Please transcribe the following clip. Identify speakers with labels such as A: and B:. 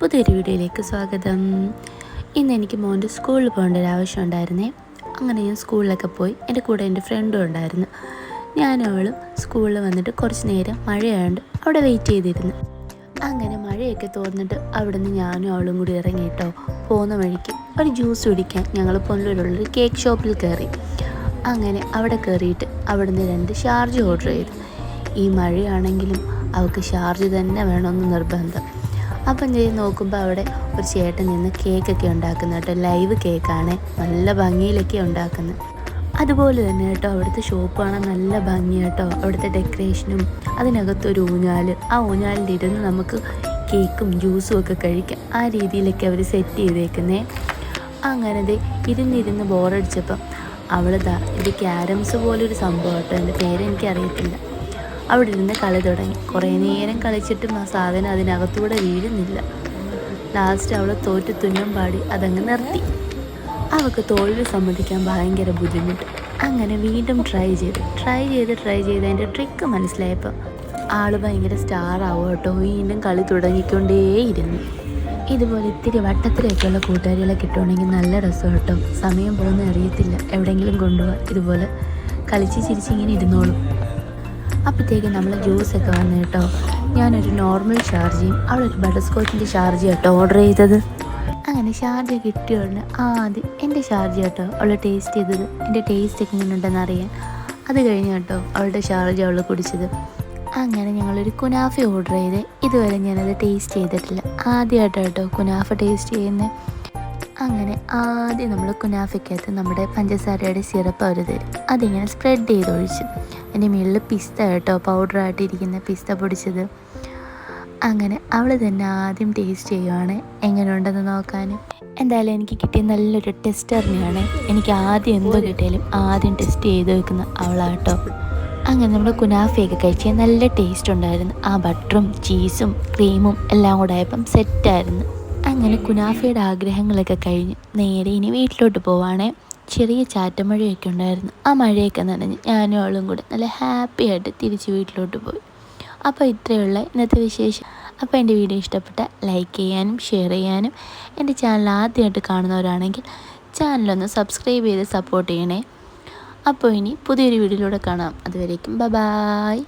A: പുതിയൊരു വീഡിയോയിലേക്ക് സ്വാഗതം. ഇന്ന് എനിക്ക് മോൻ്റെ സ്കൂളിൽ പോകേണ്ട ഒരു ആവശ്യം ഉണ്ടായിരുന്നേ. അങ്ങനെ ഞാൻ സ്കൂളിലൊക്കെ പോയി. എൻ്റെ കൂടെ എൻ്റെ ഫ്രണ്ടും ഉണ്ടായിരുന്നു. ഞാനും അവളും സ്കൂളിൽ വന്നിട്ട് കുറച്ച് നേരം മഴയായതുകൊണ്ട് അവിടെ വെയിറ്റ് ചെയ്തിരുന്നു. അങ്ങനെ മഴയൊക്കെ തോർന്നിട്ട് അവിടെ നിന്ന് ഞാനും അവളും കൂടി ഇറങ്ങിയിട്ടോ. പോകുന്ന വഴിക്ക് ഒരു ജ്യൂസ് കുടിക്കാൻ ഞങ്ങൾ പൊന്നൂരുള്ളൊരു കേക്ക് ഷോപ്പിൽ കയറി. അങ്ങനെ അവിടെ കയറിയിട്ട് അവിടെ നിന്ന് 2 ഷാർജ ഓർഡർ ചെയ്തു. ഈ മഴയാണെങ്കിലും അവൾക്ക് ഷാർജ തന്നെ വേണമെന്ന് നിർബന്ധം. അപ്പം ചെയ്ത് നോക്കുമ്പോൾ അവിടെ ഒരു ചേട്ടൻ നിന്ന് കേക്കൊക്കെ ഉണ്ടാക്കുന്ന കേട്ടോ. ലൈവ് കേക്കാണ്, നല്ല ഭംഗിയിലൊക്കെ ഉണ്ടാക്കുന്നത്. അതുപോലെ തന്നെ കേട്ടോ അവിടുത്തെ ഷോപ്പ് കാണാൻ നല്ല ഭംഗി കേട്ടോ. അവിടുത്തെ ഡെക്കറേഷനും അതിനകത്തൊരു ഊഞ്ഞാൽ, ആ ഊഞ്ഞാലിൻ്റെ ഇരുന്ന് നമുക്ക് കേക്കും ജ്യൂസും ഒക്കെ കഴിക്കാം. ആ രീതിയിലൊക്കെ അവർ സെറ്റ് ചെയ്തേക്കുന്നേ. അങ്ങനെ ഇരുന്നിരുന്ന് ബോറടിച്ചപ്പം ഇത് ക്യാരംസ് പോലൊരു സംഭവം കേട്ടോ. എൻ്റെ പേരെനിക്കറിയത്തില്ല. അവിടെ ഇരുന്ന് കളി തുടങ്ങി. കുറേ നേരം കളിച്ചിട്ടും ആ സാധനം അതിനകത്തൂടെ വീഴുന്നില്ല. ലാസ്റ്റ് അവൾ തോറ്റ് തുന്നം പാടി അതങ്ങ് നിർത്തി. അവൾക്ക് തോൽവി സമ്മതിക്കാൻ ഭയങ്കര ബുദ്ധിമുട്ട്. അങ്ങനെ വീണ്ടും ട്രൈ ചെയ്ത് അതിൻ്റെ ട്രിക്ക് മനസ്സിലായപ്പോൾ ആൾ ഭയങ്കര സ്റ്റാർ ആവും കേട്ടോ. വീണ്ടും കളി തുടങ്ങിക്കൊണ്ടേയിരുന്നു. ഇതുപോലെ ഇത്തിരി വട്ടത്തിലേക്കുള്ള കൂട്ടുകാരികളെ കിട്ടുകയാണെങ്കിൽ നല്ല രസം കേട്ടോ. സമയം പോകുന്ന അറിയത്തില്ല. എവിടെയെങ്കിലും കൊണ്ടുപോകാം. ഇതുപോലെ കളിച്ച് ചിരിച്ചിങ്ങനെ ഇരുന്നോളും. അപ്പോഴത്തേക്ക് നമ്മൾ ജ്യൂസൊക്കെ വന്നു കേട്ടോ. ഞാനൊരു നോർമൽ ഷാർജയും അവളൊരു ബട്ടർ സ്കോച്ചിൻ്റെ ഷാർജ കേട്ടോ ഓർഡർ ചെയ്തത്. അങ്ങനെ ഷാർജ കിട്ടിയ ഉടനെ ആദ്യം എൻ്റെ ഷാർജ കേട്ടോ അവൾ ടേസ്റ്റ് ചെയ്തത്. എൻ്റെ ടേസ്റ്റൊക്കെ ഇങ്ങനെ ഉണ്ടെന്ന് അറിയാൻ. അത് കഴിഞ്ഞ് കേട്ടോ അവളുടെ ഷാർജ അവൾ കുടിച്ചത്. അങ്ങനെ ഞങ്ങളൊരു കുനാഫ ഓർഡർ ചെയ്ത്. ഇതുവരെ ഞാനത് ടേസ്റ്റ് ചെയ്തിട്ടില്ല. ആദ്യമായിട്ടോ കേട്ടോ കുനാഫ ടേസ്റ്റ് ചെയ്യുന്നത്. അങ്ങനെ ആദ്യം നമ്മൾ കുനാഫയ്ക്കകത്ത് നമ്മുടെ പഞ്ചസാരയുടെ സിറപ്പ് അവർ തരും. അതിങ്ങനെ സ്പ്രെഡ് ചെയ്തൊഴിച്ച് എൻ്റെ മുകളിൽ പിസ്ത കേട്ടോ, പൗഡറായിട്ടിരിക്കുന്ന പിസ്ത പൊടിച്ചത്. അങ്ങനെ അവൾ തന്നെ ആദ്യം ടേസ്റ്റ് ചെയ്യുവാണ് എങ്ങനെയുണ്ടെന്ന് നോക്കാൻ. എന്തായാലും എനിക്ക് കിട്ടിയ നല്ലൊരു ടെസ്റ്ററിനെയാണ്. എനിക്ക് ആദ്യം എന്തോ കിട്ടിയാലും ആദ്യം ടെസ്റ്റ് ചെയ്ത് വെക്കുന്ന അവളാട്ടോ. അങ്ങനെ നമ്മൾ കുനാഫയൊക്കെ കഴിച്ചാൽ നല്ല ടേസ്റ്റ് ഉണ്ടായിരുന്നു. ആ ബട്ടറും ചീസും ക്രീമും എല്ലാം കൂടെ ആയപ്പം സെറ്റായിരുന്നു. അങ്ങനെ കുനാഫയുടെ ആഗ്രഹങ്ങളൊക്കെ കഴിഞ്ഞ് നേരെ ഇനി വീട്ടിലോട്ട് പോവാണേ. ചെറിയ ചാറ്റമഴയൊക്കെ ഉണ്ടായിരുന്നു. ആ മഴയൊക്കെ നനഞ്ഞ് ഞാനും അവളും കൂടെ നല്ല ഹാപ്പി ആയിട്ട് തിരിച്ച് വീട്ടിലോട്ട് പോയി. അപ്പോൾ ഇത്രയുള്ള ഇന്നത്തെ വിശേഷം. അപ്പോൾ എൻ്റെ വീഡിയോ ഇഷ്ടപ്പെട്ട ലൈക്ക് ചെയ്യാനും ഷെയർ ചെയ്യാനും, എൻ്റെ ചാനൽ ആദ്യമായിട്ട് കാണുന്നവരാണെങ്കിൽ ചാനലൊന്ന് സബ്സ്ക്രൈബ് ചെയ്ത് സപ്പോർട്ട് ചെയ്യണേ. അപ്പോൾ ഇനി പുതിയൊരു വീഡിയോയിലൂടെ കാണാം. അതുവരേക്കും ബൈ.